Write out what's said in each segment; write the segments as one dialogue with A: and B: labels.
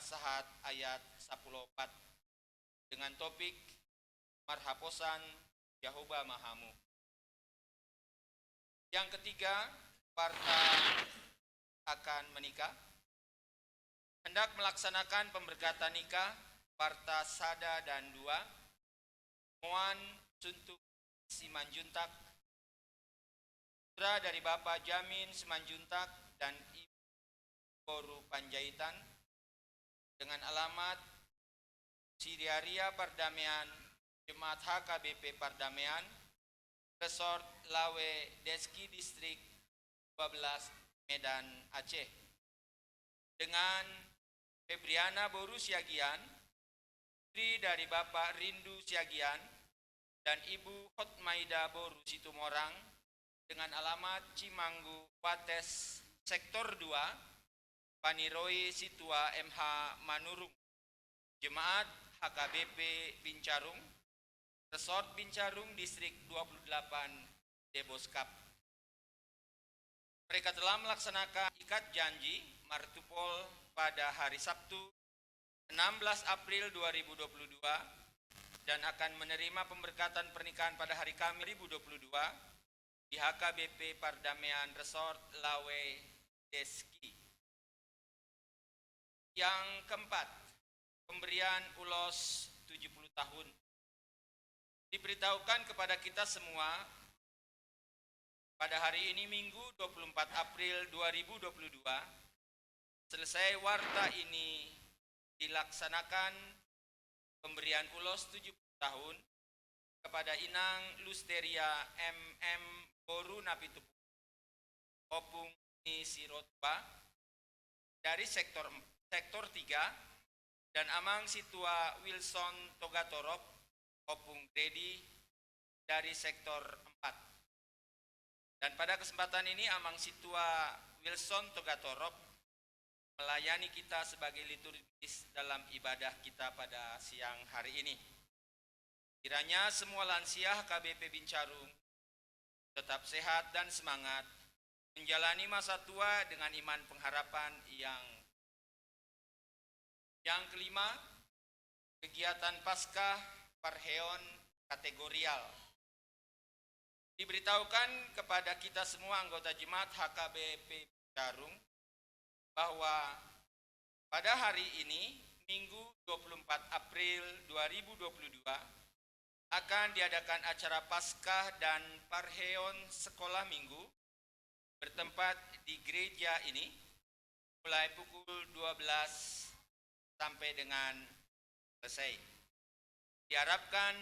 A: Nasihat ayat 14 dengan topik Marhaposan Yahoba Mahamu. Yang ketiga, Parta akan menikah. Hendak melaksanakan pemberkatan nikah Parta Sada dan Dua, Moan Suntuk Simanjuntak, putra dari Bapak Jamin Simanjuntak dan Ibu Boru Panjaitan, dengan alamat Siriaria Pardamaian, Jemaat HKBP Pardamaian, Resort Lawe Deski Distrik 12 Medan Aceh, dengan Febriana Boru Siagian, putri dari Bapak Rindu Siagian dan Ibu Hotmaida Boru Situmorang, dengan alamat Cimanggu Wates Sektor 2 Paniroi Situa MH Manurung, Jemaat HKBP Bincarung, Resort Bincarung Distrik 28 Deboskap. Mereka telah melaksanakan ikat janji martupol pada hari Sabtu 16 April 2022 dan akan menerima pemberkatan pernikahan pada hari Kamis 2022 di HKBP Pardamaian Resort Lawe Deski. Yang keempat, pemberian ulos 70 tahun. Diberitahukan kepada kita semua pada hari ini Minggu 24 April 2022, selesai warta ini dilaksanakan pemberian ulos 70 tahun kepada Inang Lusteria MM Boru Napitupu Opung Nisirotba dari sektor 3 dan Amang Situa Wilson Togatorop Opung Gredi dari sektor 4. Dan pada kesempatan ini Amang Situa Wilson Togatorop melayani kita sebagai liturgis dalam ibadah kita pada siang hari ini. Kiranya semua lansia HKBP Bincarung tetap sehat dan semangat menjalani masa tua dengan iman pengharapan yang kelima, kegiatan Paskah Parheon kategorial. Diberitahukan kepada kita semua anggota jemaat HKBP Bincarung bahwa pada hari ini, Minggu 24 April 2022, akan diadakan acara Paskah dan Parheon Sekolah Minggu bertempat di gereja ini mulai pukul 12 sampai dengan selesai. Diharapkan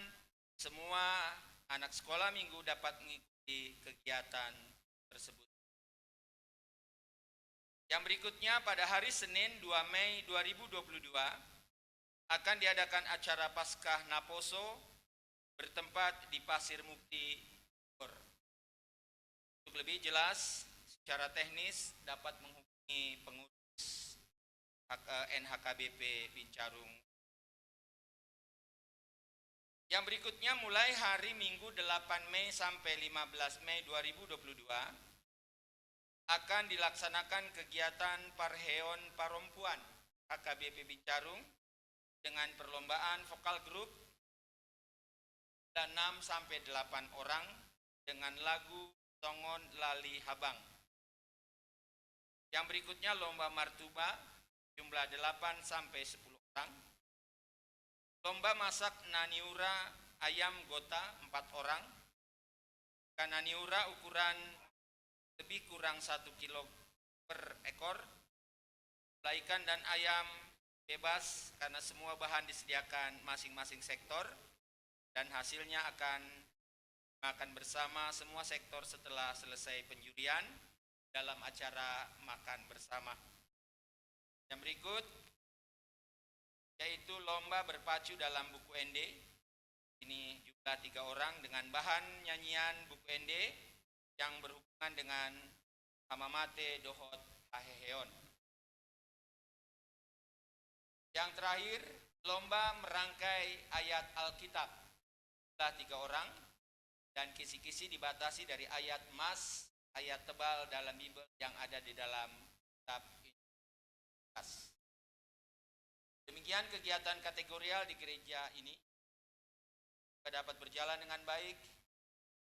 A: semua anak sekolah minggu dapat mengikuti kegiatan tersebut. Yang berikutnya pada hari Senin 2 Mei 2022 akan diadakan acara Paskah Naposo bertempat di Pasir Mukti. Untuk lebih jelas secara teknis dapat menghubungi pengurus NHKBP Bincarung. Yang berikutnya mulai hari Minggu 8 Mei sampai 15 Mei 2022 akan dilaksanakan kegiatan Parheon Parompuan HKBP Bincarung dengan perlombaan vokal grup dan 6 sampai 8 orang dengan lagu Tongon Lali Habang. Yang berikutnya lomba martuba jumlah 8 sampai 10 orang. Lomba masak naniura ayam gota 4 orang. Naniura ukuran lebih kurang 1 kilo per ekor. Ikan dan ayam bebas karena semua bahan disediakan masing-masing sektor dan hasilnya akan makan bersama semua sektor setelah selesai penjurian dalam acara makan bersama. Yang berikut yaitu lomba berpacu dalam buku ND. Ini jumlah 3 orang dengan bahan nyanyian buku ND yang berhubungan dengan Hamamate Dohot Haheheon. Yang terakhir, lomba merangkai ayat Alkitab. Jumlah 3 orang dan kisi-kisi dibatasi dari ayat mas, ayat tebal dalam Bible yang ada di dalam kitab Injil. demikian kegiatan kategorial di gereja ini dapat berjalan dengan baik,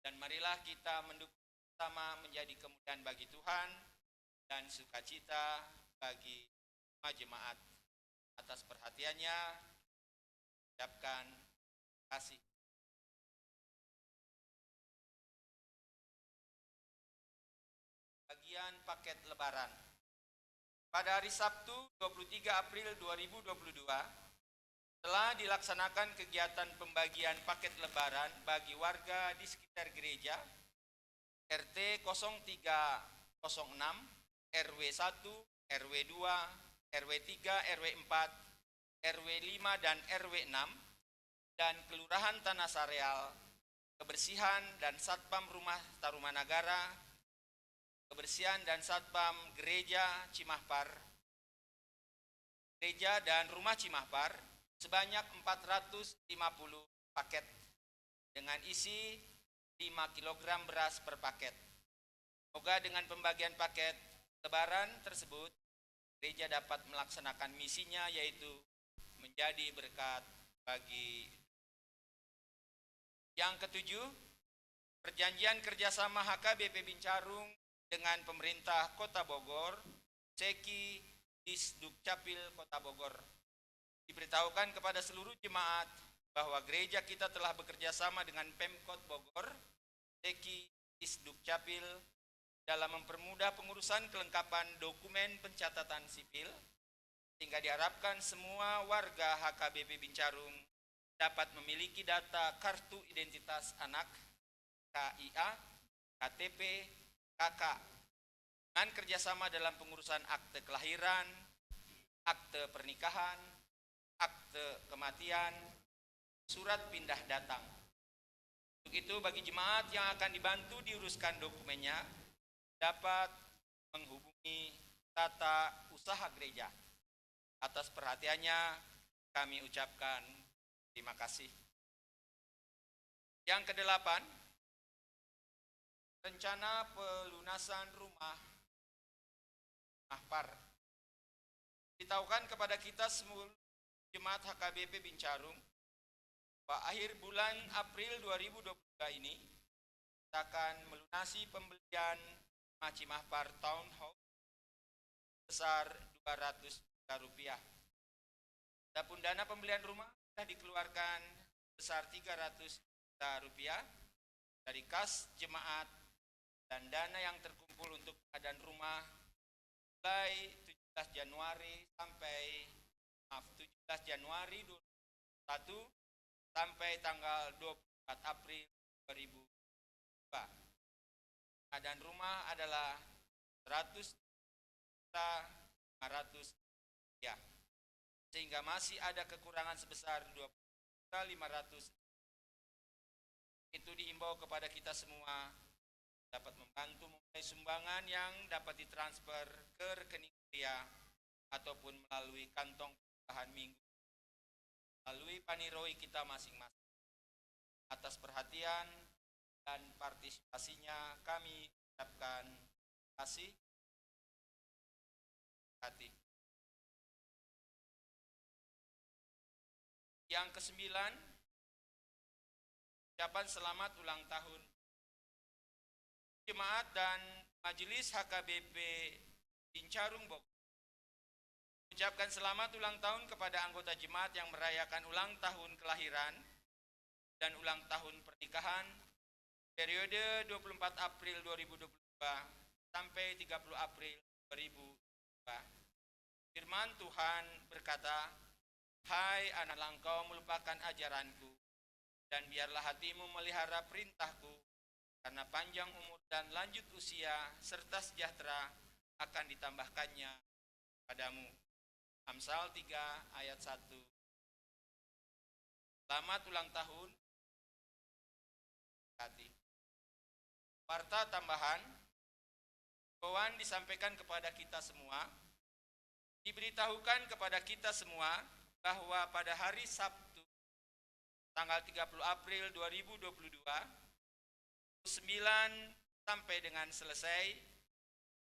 A: dan marilah kita mendukung sama menjadi kemuliaan bagi Tuhan dan sukacita bagi jemaat. Atas perhatiannya, ucapkan kasih. Bagian paket lebaran. Pada hari Sabtu 23 April 2022 telah dilaksanakan kegiatan pembagian paket lebaran bagi warga di sekitar gereja RT 0306, RW 1, RW 2, RW 3, RW 4, RW 5 dan RW 6 dan Kelurahan Tanah Sareal, Kebersihan dan Satpam Rumah Tarumanagara, Kebersihan dan Satpam Gereja Cimahpar, Gereja dan Rumah Cimahpar sebanyak 450 paket dengan isi 5 kg beras per paket. Semoga dengan pembagian paket lebaran tersebut, gereja dapat melaksanakan misinya, yaitu menjadi berkat bagi. Yang ketujuh, perjanjian kerjasama HKBP Bincarung dengan pemerintah Kota Bogor, Seki Disdukcapil Kota Bogor. Diberitahukan kepada seluruh jemaat bahwa gereja kita telah bekerja sama dengan Pemkot Bogor, Seki Disdukcapil dalam mempermudah pengurusan kelengkapan dokumen pencatatan sipil, sehingga diharapkan semua warga HKBP Bincarung dapat memiliki data kartu identitas anak, KIA, KTP, KK, dengan kerjasama dalam pengurusan akte kelahiran, akte pernikahan, akte kematian, surat pindah datang. Untuk itu bagi jemaat yang akan dibantu diuruskan dokumennya dapat menghubungi tata usaha gereja. Atas perhatiannya kami ucapkan terima kasih. Yang kedelapan, rencana pelunasan rumah Mahpar. Ditahukan kepada kita semua jemaat HKBP Bincarung bahwa akhir bulan April 2022 ini kita akan melunasi pembelian Cimahpar Townhouse sebesar 200 juta rupiah. Adapun dana pembelian rumah sudah dikeluarkan sebesar 300 juta rupiah dari kas jemaat dan dana yang terkumpul untuk pengadaan rumah mulai 17 Januari sampai 17 Januari 2021 sampai tanggal 24 April 2022. Pengadaan rumah adalah 100 juta 500 rupiah, sehingga masih ada kekurangan sebesar 20 juta 500. Itu dihimbau kepada kita semua dapat membantu memulai sumbangan yang dapat ditransfer ke rekening gereja ataupun melalui kantong bahan minggu melalui paniroi kita masing-masing. Atas perhatian dan partisipasinya kami ucapkan terima kasih. Yang kesembilan, ucapan selamat ulang tahun jemaat dan Majelis HKBP Bincarung Bogor. Ucapkan selamat ulang tahun kepada anggota jemaat yang merayakan ulang tahun kelahiran dan ulang tahun pernikahan periode 24 April 2022 sampai 30 April 2022. Firman Tuhan berkata, "Hai anak, engkau melupakan ajaranku, dan biarlah hatimu melihara perintahku, karena panjang umur dan lanjut usia serta sejahtera akan ditambahkannya padamu." Amsal 3 ayat 1. Selamat ulang tahun. Warta tambahan, himbauan disampaikan kepada kita semua, diberitahukan kepada kita semua bahwa pada hari Sabtu tanggal 30 April 2022 9 sampai dengan selesai,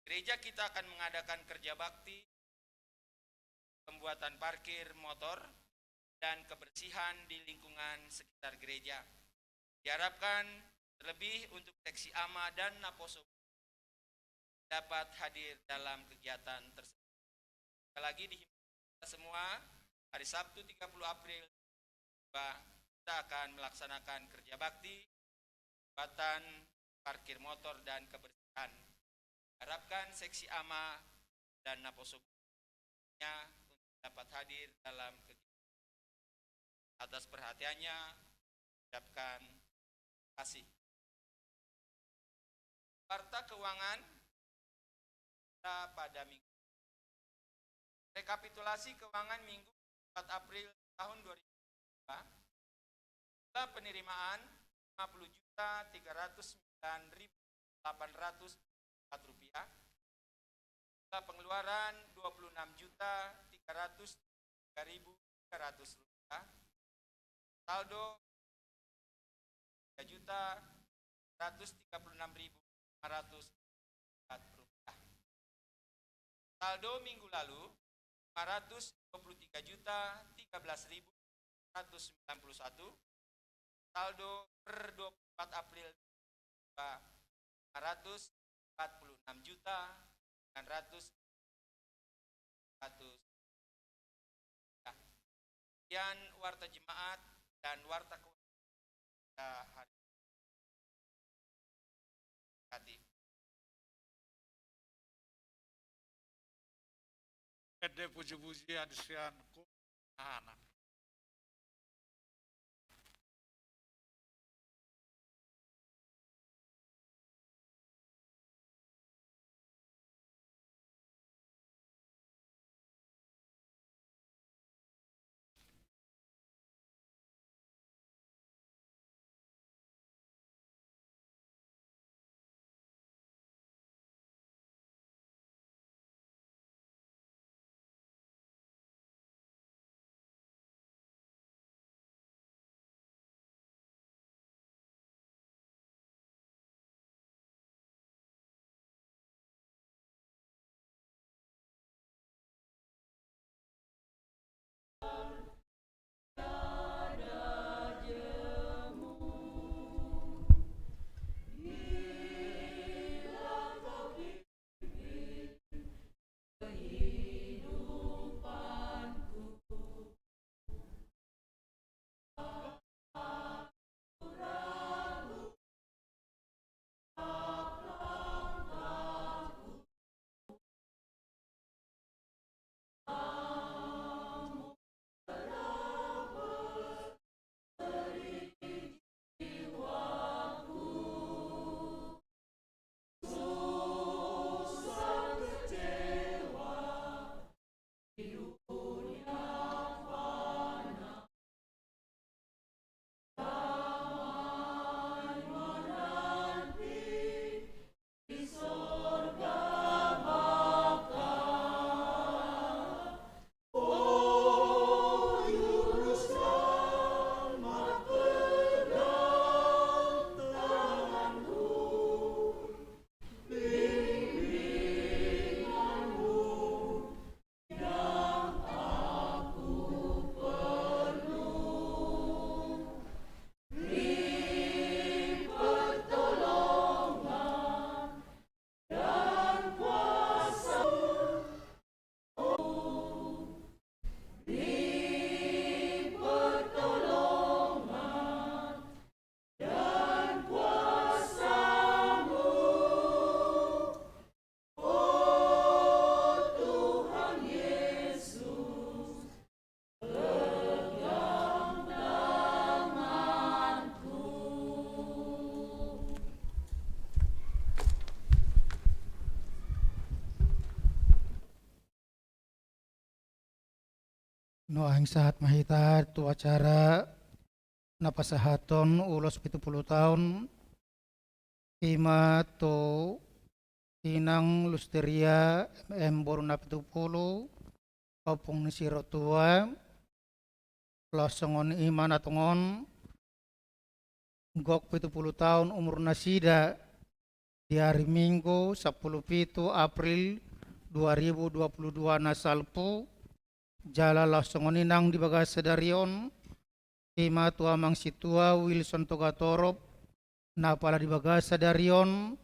A: gereja kita akan mengadakan kerja bakti pembuatan parkir motor, dan kebersihan di lingkungan sekitar gereja. Diharapkan terlebih untuk seksi AMA dan Naposo dapat hadir dalam kegiatan tersebut. Sekali lagi dihimbau kita semua, hari Sabtu 30 April kita akan melaksanakan kerja bakti, pembuatan parkir motor dan kebersihan. Harapkan seksi AMA dan Naposo untuk dapat hadir dalam kegiatan. Atas perhatiannya, ucapkan terima kasih. Warta keuangan pada minggu. Rekapitulasi keuangan minggu 4 April tahun 2022. Jumlah penerimaan Rp50.309.804. Jumlah pengeluaran Rp22.303.300. Saldo Rp3.136.504. Saldo minggu lalu Rp523.013.191. Saldo per 24 April Rp546.900. Kemudian warta jemaat dan warta keuangan hari ini.
B: Pede puji-puji adisian anak.
C: No ang sahat mahita tu acara napasahaton ulos 70 tahun ima to inang lusteria embor na 70 opong ni siro tua losongon iman atongon gok 70 tahun umur nasida di hari Minggu 17 April 2022 nasalpu jala lasongoninang di bagasa darion, ima tua mang situa Wilson Togatorop, napala di bagasa darion,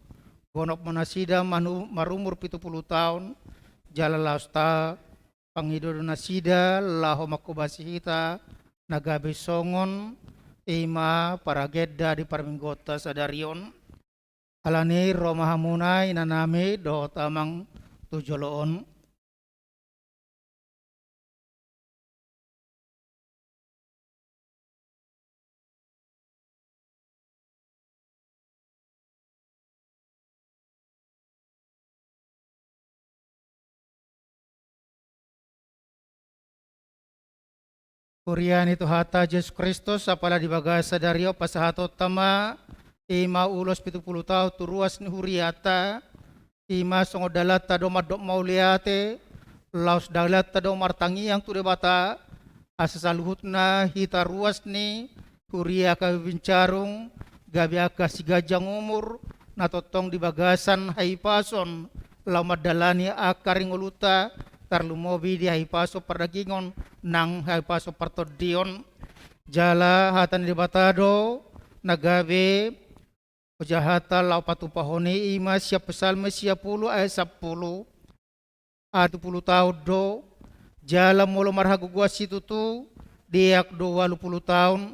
C: gonok manasida marumur 70 tahun, jala lasta pangidodo nasida laho makubasi hita nagabe songon ima paragedda di parminggota sadarion alani romahamunai naname do tamang tujoloon. Kurian itu hata Yesus Kristus apala di bagasa dario pasahato tama ima ulos 70 tahun turuas ni huriata ima songodalata do madok mauliate laus dalata do martangi yang tu debata asasaluhutna hita ruas ni huria ka bincarung gabiaka si gajang umur natotong di bagasan haipason lamadalani akaring uluta tarlumobi di haipaso perdagingon nang haipaso partodion jala hatan di batado nagabe ujahata lau patupahoni ima siap pesalme siap puluh ayat 10 20 tahun do jala molo marhagu gua situ tu diak do 20 tahun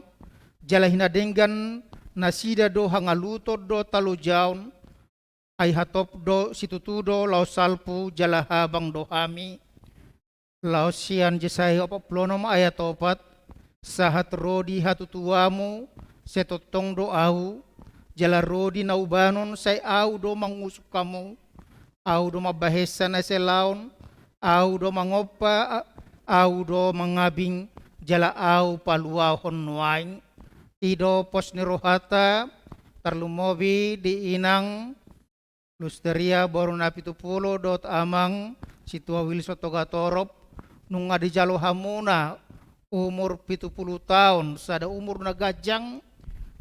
C: jala hina denggan nasida do hangaluto do talu jaun ai hatop do situ tu do lau salpu jala habang do hami lau sian jesai opo plonom ayat 4 sahat rodi hatu tuamu setotong do au jala rodi naubanon say au do mangusuk kamu au do mabahesa na selaon au do mangopa au do mangabing jala au paluahon waing ido pos nirohata tarlumobi di inang lusteria boruna 70 dot amang situa Wilson Togatorop nunga di jalo hamuna umur 70 tahun sada umur na gajang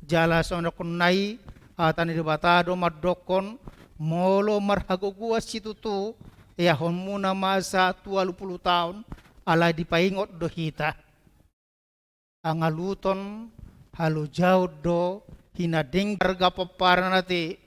C: jala sono kunai atani di batado madokon molo marhago gua situ tu ya muna masa 20 tahun ala dipaingot do hita angaluton halu jauh do hinadeng harga peparana ti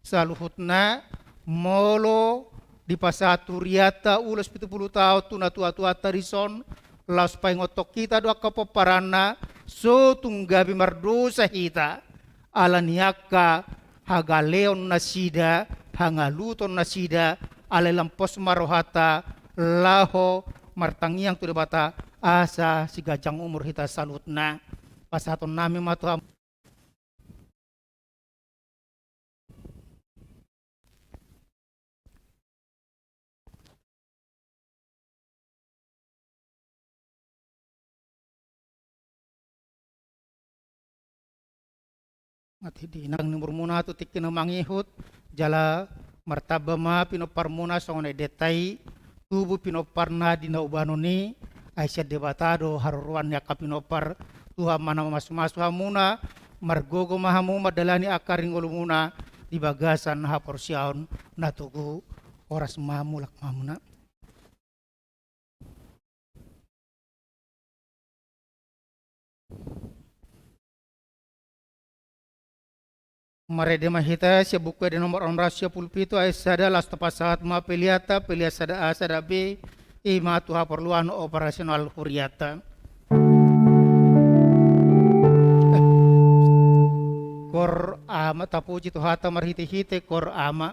C: saluhutna molo di pasatu riata ulas 70 tahun tuna tua-tua tarison las paingotok kita doa kepeparana so tunggabi mardosa hita ala niaka hagaleon nasida hangaluton nasida ala lampos marohata laho martangiang tu bata asa si gajang umur hita salutna pasaton nami matu mati di nang numur muna tu tikina mangihut jala martaba ma pino parmuna songone detai tubu pino parna di naubanoni aisyah debatado haruruan ya kapinopar tuha mana masu-masu hamuna margogo mahamu madalani akaring ulumuna di bagasan haporsiaon natugu oras mamulak mamuna. Marede mahita siya buku de nomor on rasya pulpito ay sada las tepat ma peliata sada A sada B ima tuha perluan operasional huriata kor ama tapuji tuhata marhite hite kor ama